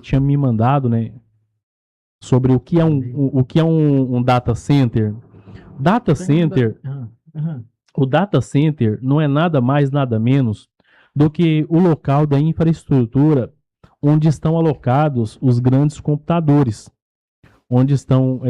tinha me mandado, né, sobre o que é um data center. Data center, o data center não é nada mais, nada menos do que o local da infraestrutura onde estão alocados os grandes computadores, onde estão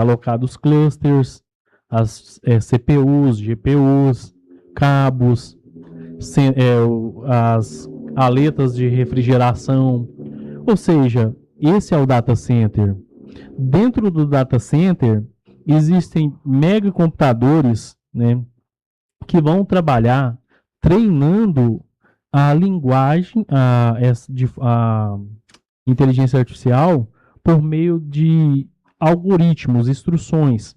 alocados clusters, as CPUs, GPUs, cabos, as aletas de refrigeração. Ou seja, esse é o data center. Dentro do data center existem mega computadores, né, que vão trabalhar treinando a linguagem, a inteligência artificial por meio de algoritmos, instruções.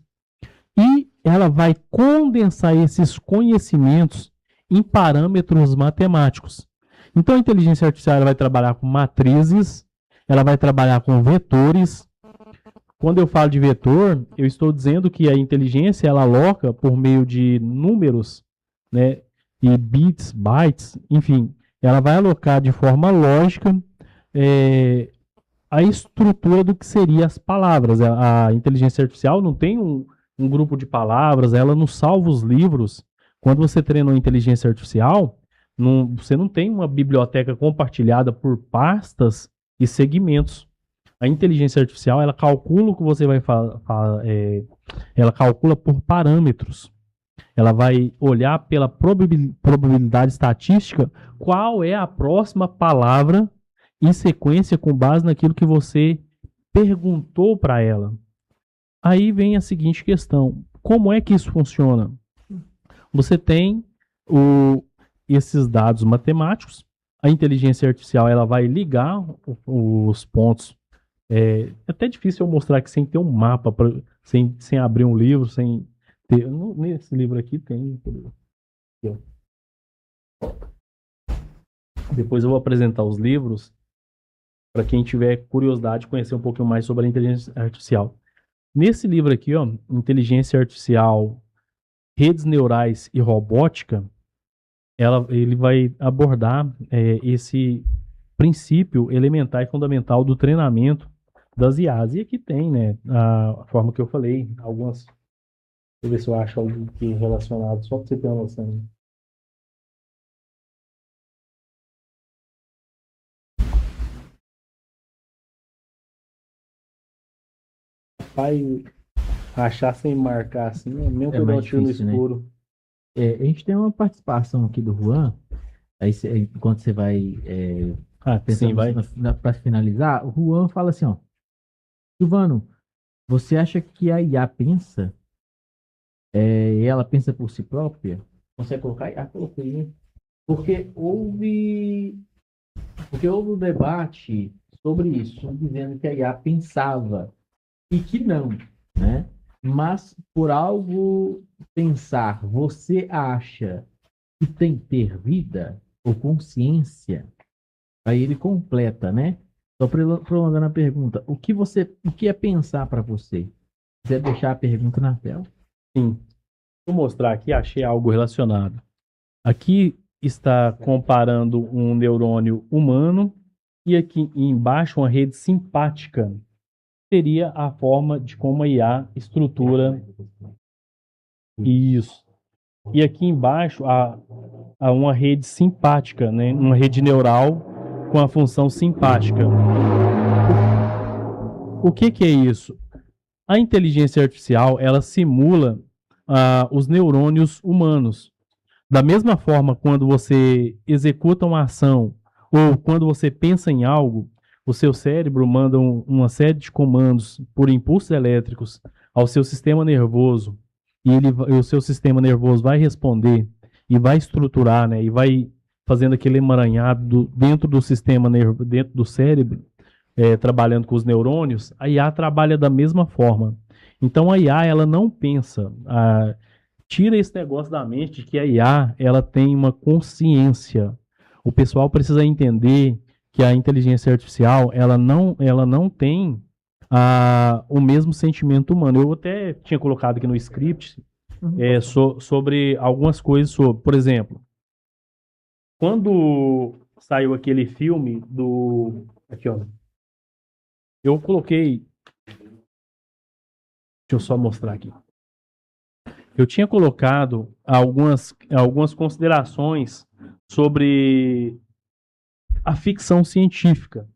E ela vai condensar esses conhecimentos em parâmetros matemáticos. Então, a inteligência artificial ela vai trabalhar com matrizes, ela vai trabalhar com vetores. Quando eu falo de vetor, eu estou dizendo que a inteligência ela aloca por meio de números, né, e bits, bytes, enfim, ela vai alocar de forma lógica a estrutura do que seriam as palavras. A inteligência artificial não tem um grupo de palavras, ela não salva os livros. Quando você treina uma inteligência artificial, você não tem uma biblioteca compartilhada por pastas e segmentos. A inteligência artificial, ela calcula o que você vai ela calcula por parâmetros. Ela vai olhar pela probabilidade estatística qual é a próxima palavra em sequência com base naquilo que você perguntou para ela. Aí vem a seguinte questão: como é que isso funciona? Você tem esses dados matemáticos, a inteligência artificial ela vai ligar os pontos. É até difícil eu mostrar aqui sem ter um mapa, sem abrir um livro, sem ter. Nesse livro aqui tem. Aqui, depois eu vou apresentar os livros para quem tiver curiosidade de conhecer um pouquinho mais sobre a inteligência artificial. Nesse livro aqui, ó, Inteligência Artificial, Redes Neurais e Robótica, ele vai abordar esse princípio elementar e fundamental do treinamento das IAs. E aqui tem, né, a forma que eu falei, algumas. Deixa eu ver se eu acho algo aqui relacionado, só para você ter uma noção. Vai achar sem marcar assim, é mesmo que eu dou um tiro no escuro. Né? A gente tem uma participação aqui do Juan. Aí, enquanto você vai sim, vai. Para finalizar, o Juan fala assim, ó. Silvano, você acha que a IA pensa? Ela pensa por si própria? Consegue colocar? Coloquei, hein? Porque houve um debate sobre isso, dizendo que a IA pensava e que não, né? Mas por algo pensar, você acha que tem que ter vida ou consciência? Aí ele completa, né? Só prolongando a pergunta, o que é pensar para você? Quiser deixar a pergunta na tela? Sim. Vou mostrar aqui, achei algo relacionado. Aqui está comparando um neurônio humano e aqui embaixo uma rede simpática. Seria a forma de como a IA estrutura isso. E aqui embaixo há uma rede simpática, né? Uma rede neural com a função simpática. O que é isso? A inteligência artificial ela simula os neurônios humanos. Da mesma forma, quando você executa uma ação ou quando você pensa em algo, o seu cérebro manda uma série de comandos por impulsos elétricos ao seu sistema nervoso e o seu sistema nervoso vai responder e vai estruturar, né, e vai fazendo aquele emaranhado dentro do sistema nervoso, dentro do cérebro, trabalhando com os neurônios. A IA trabalha da mesma forma. Então a IA ela não pensa. Tira esse negócio da mente de que a IA ela tem uma consciência. O pessoal precisa entender que a inteligência artificial ela não tem o mesmo sentimento humano. Eu até tinha colocado aqui no script sobre algumas coisas sobre, por exemplo, quando saiu aquele filme Aqui, ó. Eu coloquei. Deixa eu só mostrar aqui. Eu tinha colocado algumas considerações sobre a ficção científica,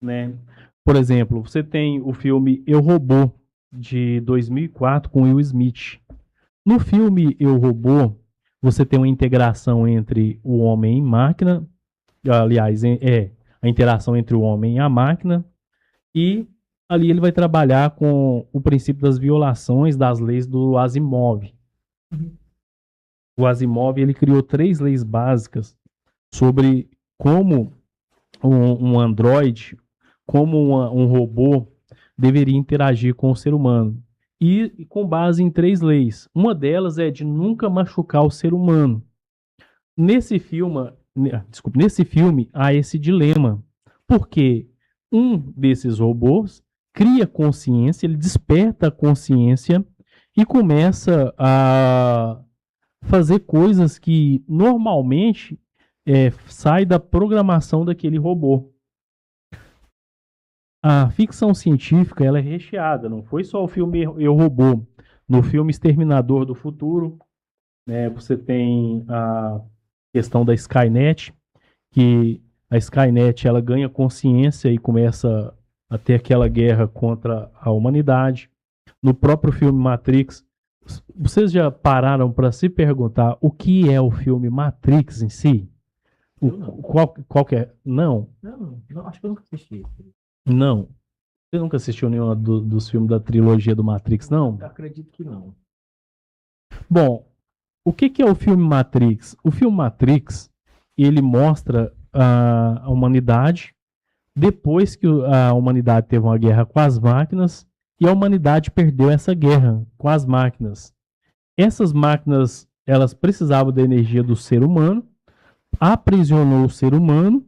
né? Por exemplo, você tem o filme Eu, Robô, de 2004, com Will Smith. No filme Eu, Robô, você tem uma integração entre o homem e máquina, aliás, a interação entre o homem e a máquina, e ali ele vai trabalhar com o princípio das violações das leis do Asimov. O Asimov ele criou 3 leis básicas sobre como um androide, como um robô deveria interagir com o ser humano. E com base em 3 leis. Uma delas é de nunca machucar o ser humano. Nesse filme há esse dilema. Porque um desses robôs cria consciência, ele desperta a consciência e começa a fazer coisas que normalmente sai da programação daquele robô. A ficção científica ela é recheada, não foi só o filme Eu, Robô. No filme Exterminador do Futuro, né, você tem a questão da Skynet, que a Skynet ela ganha consciência e começa a ter aquela guerra contra a humanidade. No próprio filme Matrix, vocês já pararam para se perguntar o que é o filme Matrix em si? Qual que é? Não. Não, acho que eu nunca assisti. Não. Você nunca assistiu nenhum dos filmes da trilogia do Matrix, não? Eu acredito que não. Bom, o que é o filme Matrix? O filme Matrix, ele mostra a humanidade depois que a humanidade teve uma guerra com as máquinas e a humanidade perdeu essa guerra com as máquinas. Essas máquinas, elas precisavam da energia do ser humano, aprisionou o ser humano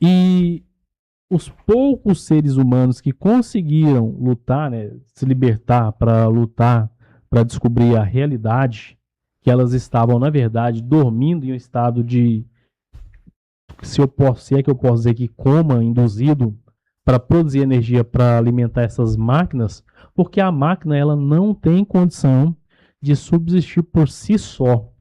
e os poucos seres humanos que conseguiram lutar, né, se libertar para lutar, para descobrir a realidade, que elas estavam, na verdade, dormindo em um estado de, se é que eu posso dizer que coma induzido, para produzir energia para alimentar essas máquinas, porque a máquina ela não tem condição de subsistir por si só.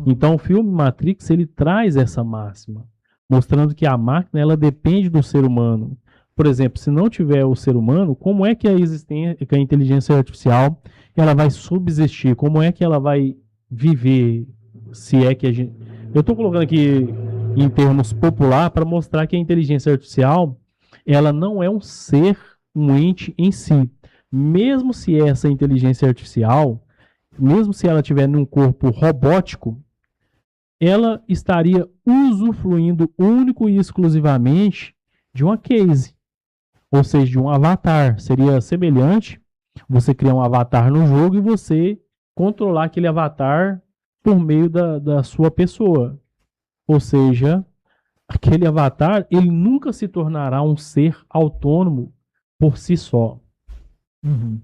Então o filme Matrix ele traz essa máxima, mostrando que a máquina ela depende do ser humano. Por exemplo, se não tiver o ser humano, como é que que a inteligência artificial ela vai subsistir? Como é que ela vai viver? Se é que a gente... Eu estou colocando aqui em termos popular para mostrar que a inteligência artificial ela não é um ser, um ente em si. Mesmo se essa inteligência artificial, mesmo se ela estiver num corpo robótico, ela estaria usufruindo único e exclusivamente de uma case, ou seja, de um avatar. Seria semelhante você criar um avatar no jogo e você controlar aquele avatar por meio da sua pessoa. Ou seja, aquele avatar ele nunca se tornará um ser autônomo por si só. Uhum.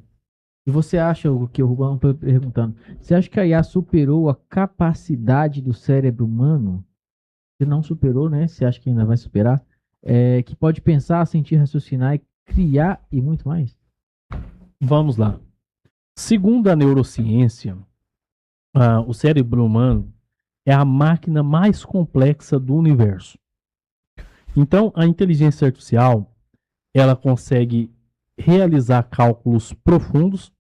E você acha, o que o Rubão está perguntando, você acha que a IA superou a capacidade do cérebro humano? Se não superou, né? Você acha que ainda vai superar? Que pode pensar, sentir, raciocinar e criar e muito mais? Vamos lá. Segundo a neurociência, o cérebro humano é a máquina mais complexa do universo. Então, a inteligência artificial, ela consegue realizar cálculos profundos,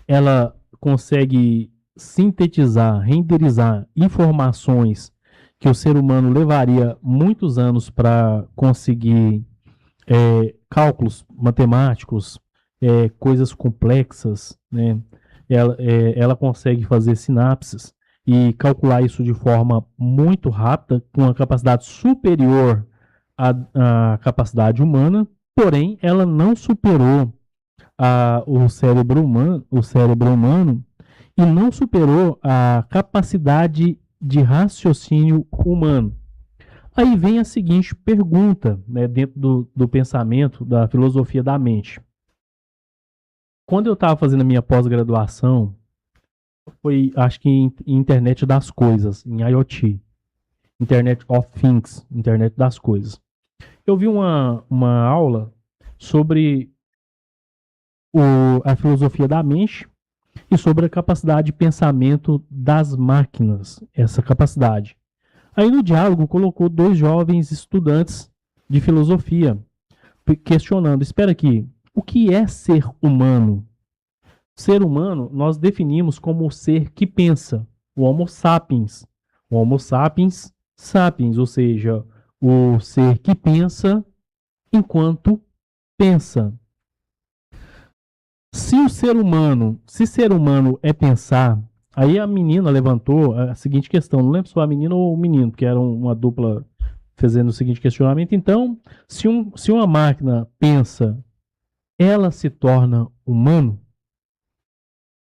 ela consegue sintetizar, renderizar informações que o ser humano levaria muitos anos para conseguir cálculos matemáticos, coisas complexas, né? Ela consegue fazer sinapses e calcular isso de forma muito rápida, com uma capacidade superior à capacidade humana, porém ela não superou o cérebro humano e não superou a capacidade de raciocínio humano. Aí vem a seguinte pergunta, né, dentro do pensamento, da filosofia da mente. Quando eu estava fazendo a minha pós-graduação, foi, acho que em Internet das Coisas, em IoT, Internet of Things, Internet das Coisas. Eu vi uma aula sobre a filosofia da mente e sobre a capacidade de pensamento das máquinas, essa capacidade. Aí no diálogo colocou dois jovens estudantes de filosofia questionando, espera aqui, o que é ser humano? Ser humano nós definimos como o ser que pensa, o Homo sapiens. O Homo sapiens sapiens, ou seja, o ser que pensa enquanto pensa. Se ser humano é pensar, aí a menina levantou a seguinte questão, não lembro se foi a menina ou o menino, que era uma dupla fazendo o seguinte questionamento. Então, se uma máquina pensa, ela se torna humano?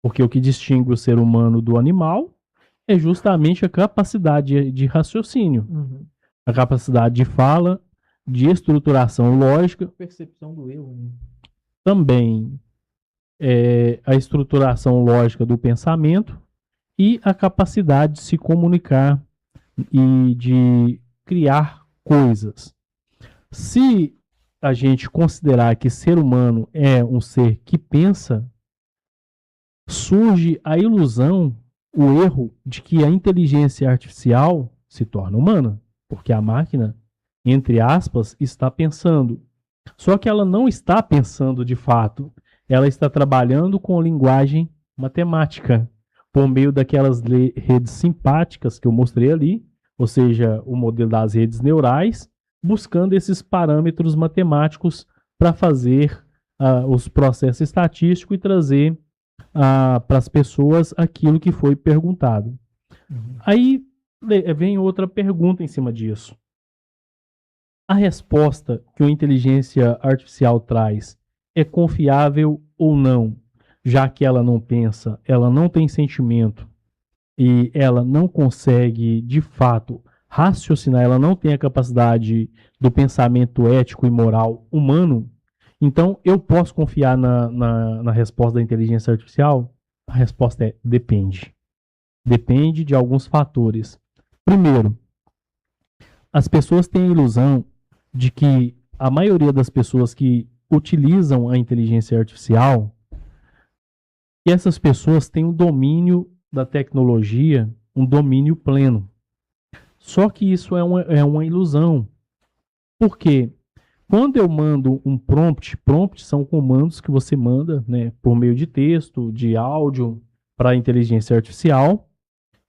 Porque o que distingue o ser humano do animal é justamente a capacidade de raciocínio, a capacidade de fala, de estruturação lógica, Percepção do eu, né? também a estruturação lógica do pensamento e a capacidade de se comunicar e de criar coisas. Se a gente considerar que ser humano é um ser que pensa, surge a ilusão, o erro de que a inteligência artificial se torna humana, porque a máquina, entre aspas, está pensando. Só que ela não está pensando de fato, ela está trabalhando com linguagem matemática, por meio daquelas redes simpáticas que eu mostrei ali, ou seja, o modelo das redes neurais, buscando esses parâmetros matemáticos para fazer os processos estatísticos e trazer para as pessoas aquilo que foi perguntado. Aí vem outra pergunta em cima disso. A resposta que a inteligência artificial traz é confiável ou não? Já que ela não pensa, ela não tem sentimento e ela não consegue, de fato, raciocinar, ela não tem a capacidade do pensamento ético e moral humano, então eu posso confiar na resposta da inteligência artificial? A resposta é depende. Depende de alguns fatores. Primeiro, as pessoas têm a ilusão de que a maioria das pessoas que utilizam a inteligência artificial, que essas pessoas têm um domínio da tecnologia, um domínio pleno. Só que isso é uma ilusão. Por quê? Quando eu mando um prompt, prompts são comandos que você manda, né, por meio de texto, de áudio, para a inteligência artificial,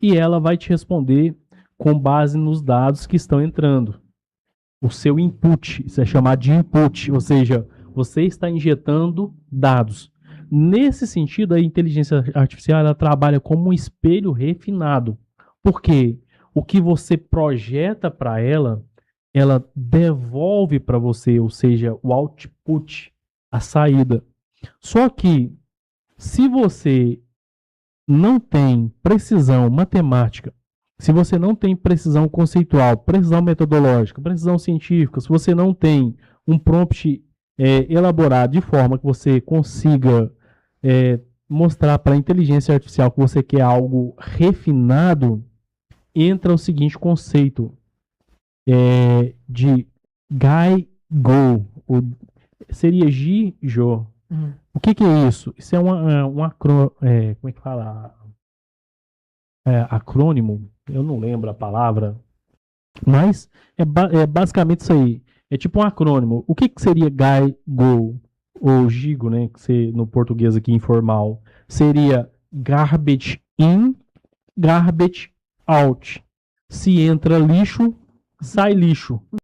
e ela vai te responder com base nos dados que estão entrando. O seu input, isso é chamado de input, ou seja, você está injetando dados. Nesse sentido, a inteligência artificial ela trabalha como um espelho refinado, porque o que você projeta para ela devolve para você, ou seja, o output, a saída. Só que, se você não tem precisão matemática, se você não tem precisão conceitual, precisão metodológica, precisão científica, se você não tem um prompt elaborado de forma que você consiga mostrar para a inteligência artificial que você quer algo refinado, entra o seguinte conceito de GAI-GO, seria GIJO. O que é isso? Isso é um acrônimo, como é que fala? Acrônimo, eu não lembro a palavra, mas é basicamente isso aí. É tipo um acrônimo. O que seria GAI-GO? Ou GIGO, né? Que no português aqui informal. Seria garbage in, garbage out. Se entra lixo, sai lixo.